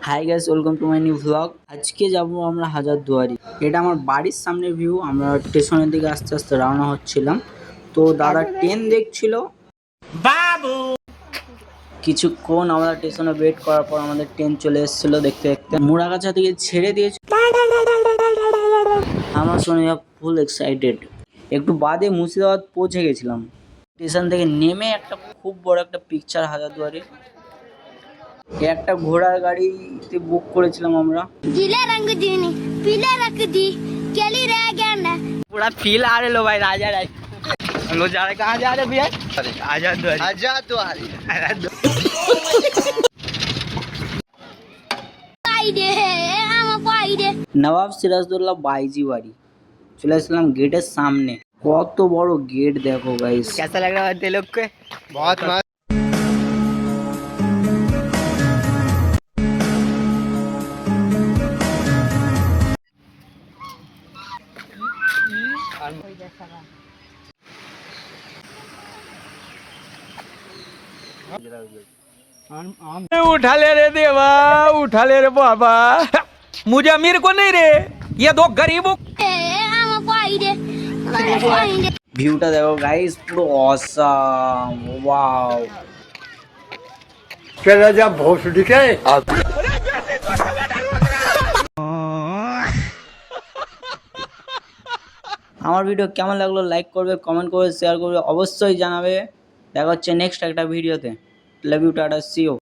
Hi guys, welcome to my new vlog. আজকে যাব আমরা হাজারদুয়ারি। এটা আমার বাড়ির সামনের ভিউ। আমরা স্টেশনের দিকে আস্তে আস্তে রওনা হচ্ছিলাম। তো দাদা ট্রেন দেখছিল বাবু। কিছুক্ষণ আমরা স্টেশনে ওয়েট করার পর আমাদের ট্রেন চলে এসেছিল। দেখতে দেখতে মুড়াগাছা থেকে ছেড়ে দিয়েছে। আমার শুনে ফুল এক্সাইটেড। একটু বাদে মুর্শিদাবাদ পৌঁছে গেছিলাম। স্টেশন থেকে নেমে একটা খুব বড় একটা পিকচার হাজারদুয়ারি। একটা ঘোড়ার গাড়িতে বুক করেছিলাম আমরা। गीला रंग दीनी पीला रख दी केली रह गया ना पूरा फील आ रहे लो भाई राजा राज। हम लोग जा रहे कहाँ जा रहे भैया? हाजारदुआरी। पाई दे हम पाई दे নবাব সিরাজদৌল্লা বাইজি বাড়ি। চলে আসলাম গেটের সামনে। কত বড় গেট দেখো গাইস। कैसा लग रहा है तेरे लोग को? बहुत मस्त। उठा ले रे देवा, उठा ले रे बाबा। मुझे अमीर को नहीं रे, ये दो गरीबों हम पाई दे पाई दे ভিউটা দেখো গাইস, পুরো অসাম। ওয়াও। चला जा भोसड़ी के আমার ভিডিও কেমন লাগলো লাইক করবে, কমেন্ট করবে, শেয়ার করবে, অবশ্যই জানাবে। দেখা হচ্ছে নেক্সট একটা ভিডিওতে। Love you, tata, see you.